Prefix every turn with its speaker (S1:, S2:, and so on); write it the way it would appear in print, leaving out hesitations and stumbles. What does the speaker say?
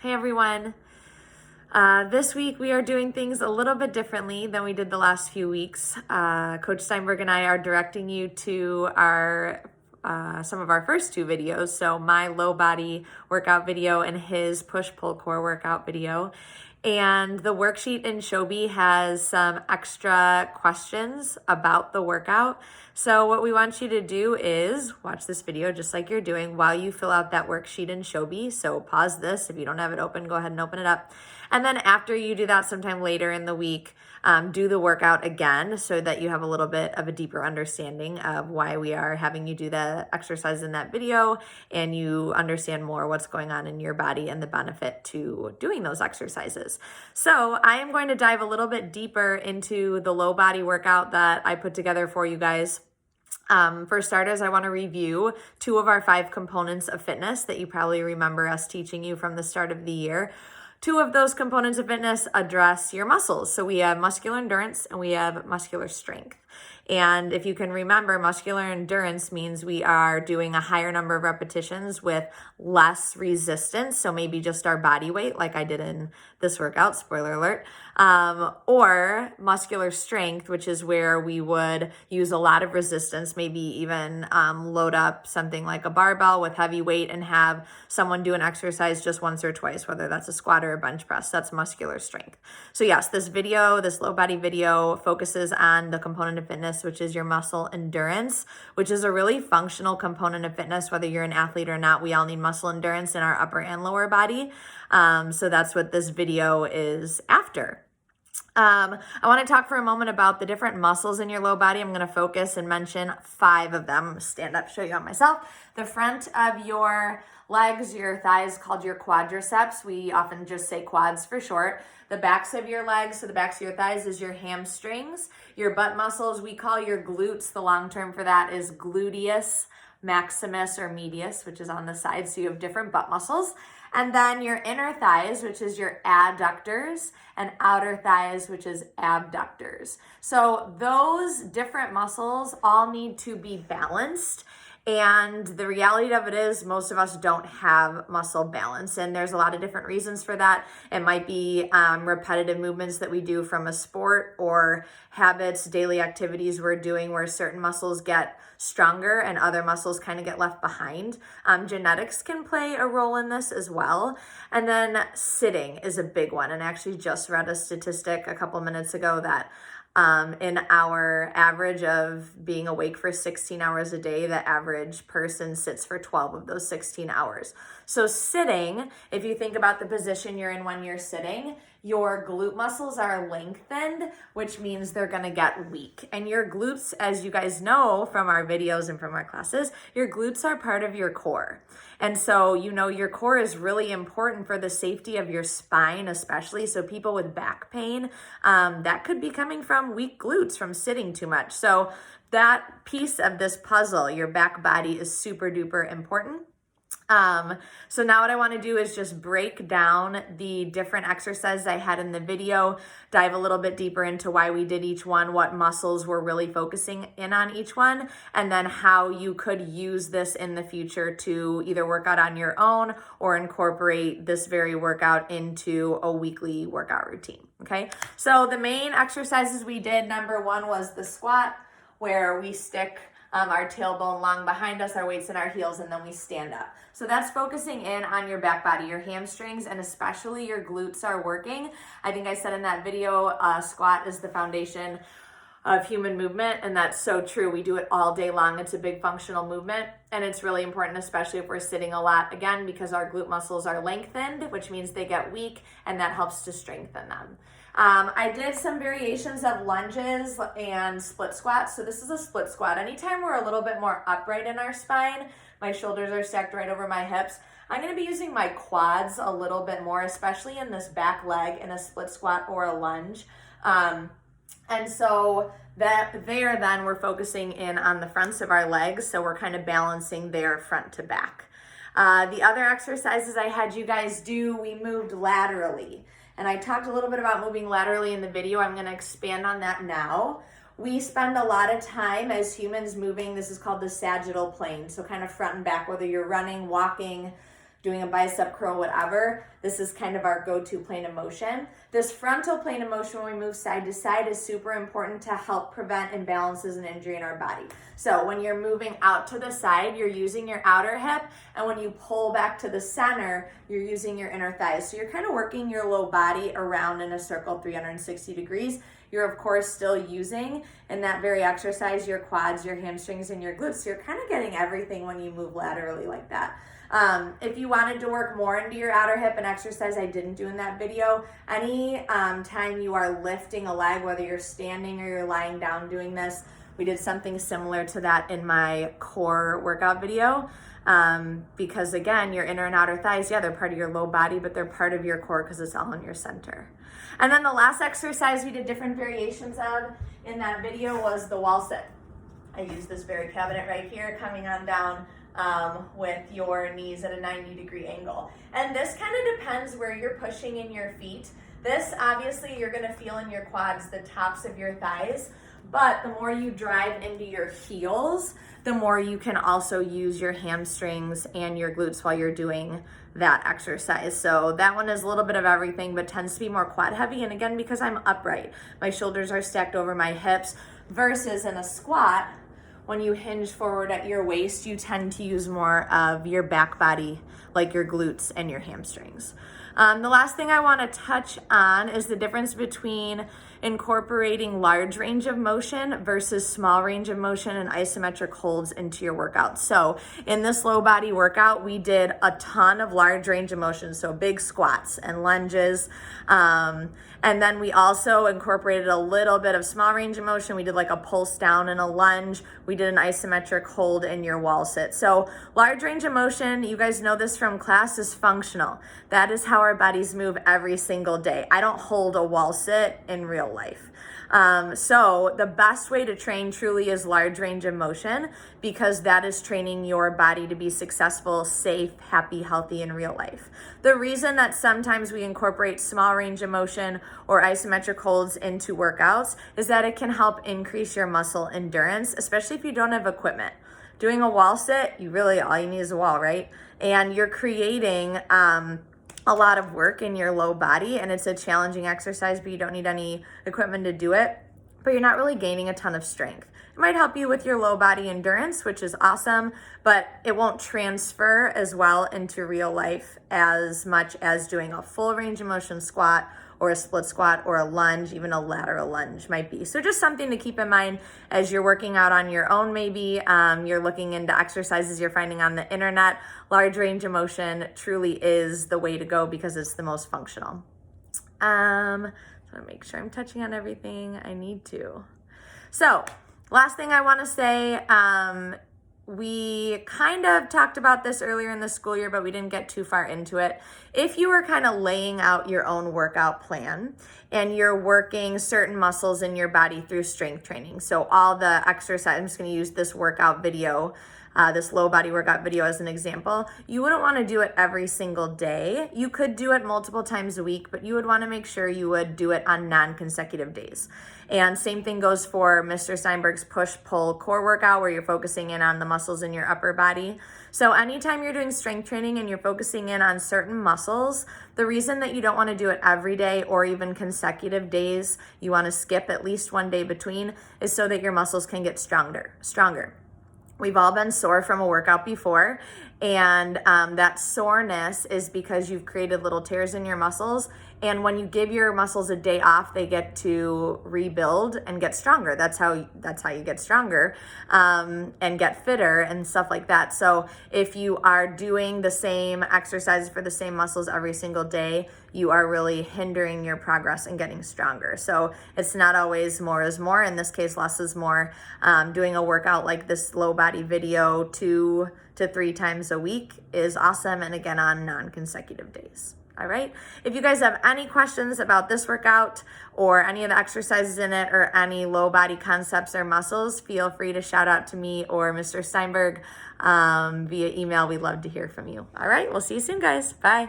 S1: Hey everyone. This week we are doing things a little bit differently than we did the last few weeks. Coach Steinberg and I are directing you to our some of our first two videos. So my low body workout video and his push-pull core workout video. And the worksheet in Shobi has some extra questions about the workout. So what we want you to do is watch this video just like you're doing while you fill out that worksheet in Shobi. So pause this. If you don't have it open, go ahead and open it up. And then after you do that sometime later in the week, do the workout again so that you have a little bit of a deeper understanding of why we are having you do the exercise in that video and you understand more what's going on in your body and the benefit to doing those exercises. So I am going to dive a little bit deeper into the low body workout that I put together for you guys. For starters, I want to review 2 of our 5 components of fitness that you probably remember us teaching you from the start of the year. 2 of those components of fitness address your muscles. So we have muscular endurance and we have muscular strength. And if you can remember, muscular endurance means we are doing a higher number of repetitions with less resistance. So maybe just our body weight, like I did in this workout, spoiler alert, or muscular strength, which is where we would use a lot of resistance, maybe even load up something like a barbell with heavy weight and have someone do an exercise just once or twice, whether that's a squat or a bench press. That's muscular strength. So yes, this low body video focuses on the component of fitness, which is your muscle endurance, which is a really functional component of fitness, whether you're an athlete or not. We all need muscle endurance in our upper and lower body. So that's what this video is after. I want to talk for a moment about the different muscles in your low body. I'm going to focus and mention 5 of them. Stand up, show you on myself. The front of your legs, your thighs, called your quadriceps. We often just say quads for short. The backs of your legs, so the backs of your thighs, is your hamstrings. Your butt muscles, we call your glutes. The long term for that is gluteus maximus or medius, which is on the side. So you have different butt muscles. And then your inner thighs, which is your adductors, and outer thighs, which is abductors. So those different muscles all need to be balanced. And the reality of it is most of us don't have muscle balance. And there's a lot of different reasons for that. It might be repetitive movements that we do from a sport or habits, daily activities we're doing where certain muscles get stronger and other muscles kind of get left behind. Genetics can play a role in this as well. And then sitting is a big one. And I actually just read a statistic a couple minutes ago that in our average of being awake for 16 hours a day, the average person sits for 12 of those 16 hours. So sitting, if you think about the position you're in when you're sitting, your glute muscles are lengthened, which means they're going to get weak. And your glutes, as you guys know from our videos and from our classes, your glutes are part of your core. And so, your core is really important for the safety of your spine, especially. So people with back pain, that could be coming from weak glutes from sitting too much. So that piece of this puzzle, your back body, is super duper important. So now what I want to do is just break down the different exercises I had in the video, dive a little bit deeper into why we did each one, what muscles we're really focusing in on each one, and then how you could use this in the future to either work out on your own or incorporate this very workout into a weekly workout routine. Okay. So the main exercises we did, number 1 was the squat, where we stick our tailbone long behind us, our weights in our heels, and then we stand up. So that's focusing in on your back body, your hamstrings, and especially your glutes are working. I think I said in that video, squat is the foundation of human movement, and that's so true. We do it all day long. It's a big functional movement, and it's really important, especially if we're sitting a lot, again, because our glute muscles are lengthened, which means they get weak, and that helps to strengthen them. I did some variations of lunges and split squats. So this is a split squat. Anytime we're a little bit more upright in our spine, my shoulders are stacked right over my hips, I'm going to be using my quads a little bit more, especially in this back leg in a split squat or a lunge. And so then we're focusing in on the fronts of our legs. So we're kind of balancing their front to back. The other exercises I had you guys do, we moved laterally. And I talked a little bit about moving laterally in the video. I'm going to expand on that now. We spend a lot of time as humans moving, this is called the sagittal plane. So kind of front and back, whether you're running, walking, doing a bicep curl, whatever, this is kind of our go-to plane of motion. This frontal plane of motion when we move side to side is super important to help prevent imbalances and injury in our body. So when you're moving out to the side, you're using your outer hip, and when you pull back to the center, you're using your inner thighs. So you're kind of working your low body around in a circle 360 degrees. You're of course still using in that very exercise your quads, your hamstrings, and your glutes. So you're kind of getting everything when you move laterally like that. If you wanted to work more into your outer hip, an exercise I didn't do in that video, any time you are lifting a leg, whether you're standing or you're lying down doing this, we did something similar to that in my core workout video. Because again, your inner and outer thighs, yeah, they're part of your low body, but they're part of your core because it's all in your center. And then the last exercise we did different variations of in that video was the wall sit. I used this very cabinet right here coming on down with your knees at a 90-degree angle. And this kind of depends where you're pushing in your feet. This, obviously, you're going to feel in your quads, the tops of your thighs, but the more you drive into your heels, the more you can also use your hamstrings and your glutes while you're doing that exercise. So that one is a little bit of everything, but tends to be more quad heavy. And again, because I'm upright, my shoulders are stacked over my hips versus in a squat, when you hinge forward at your waist, you tend to use more of your back body, like your glutes and your hamstrings. The last thing I want to touch on is the difference between incorporating large range of motion versus small range of motion and isometric holds into your workout. So in this low body workout, we did a ton of large range of motion, so big squats and lunges. And then we also incorporated a little bit of small range of motion. We did like a pulse down and a lunge. We did an isometric hold in your wall sit. So large range of motion, you guys know this from class, is functional. That is how our bodies move every single day. I don't hold a wall sit in real life. So the best way to train truly is large range of motion, because that is training your body to be successful, safe, happy, healthy in real life. The reason that sometimes we incorporate small range of motion or isometric holds into workouts is that it can help increase your muscle endurance, especially if you don't have equipment. Doing a wall sit, all you need is a wall, right? And you're creating a lot of work in your low body, and it's a challenging exercise, but you don't need any equipment to do it, but you're not really gaining a ton of strength. It might help you with your low body endurance, which is awesome, but it won't transfer as well into real life as much as doing a full range of motion squat or a split squat or a lunge, even a lateral lunge might be. So just something to keep in mind as you're working out on your own. Maybe you're looking into exercises you're finding on the internet. Large range of motion truly is the way to go because it's the most functional. So I want to make sure I'm touching on everything I need to. So last thing I want to say, we kind of talked about this earlier in the school year, but we didn't get too far into it. If you were kind of laying out your own workout plan and you're working certain muscles in your body through strength training, so all the exercise, I'm just going to use this workout video, this low body workout video as an example, you wouldn't want to do it every single day. You could do it multiple times a week, but you would want to make sure you would do it on non-consecutive days. And same thing goes for Mr. Steinberg's push-pull core workout, where you're focusing in on the muscles in your upper body. So anytime you're doing strength training and you're focusing in on certain muscles, the reason that you don't want to do it every day or even consecutive days, you want to skip at least one day between, is so that your muscles can get stronger. We've all been sore from a workout before, and that soreness is because you've created little tears in your muscles. And when you give your muscles a day off, they get to rebuild and get stronger. That's how you get stronger and get fitter and stuff like that. So if you are doing the same exercises for the same muscles every single day, you are really hindering your progress and getting stronger. So it's not always more is more. In this case, less is more. Doing a workout like this low body video 2 to 3 times a week is awesome, and again on non-consecutive days. All right. If you guys have any questions about this workout or any of the exercises in it or any low body concepts or muscles, feel free to shout out to me or Mr. Steinberg via email. We'd love to hear from you. All right. We'll see you soon, guys. Bye.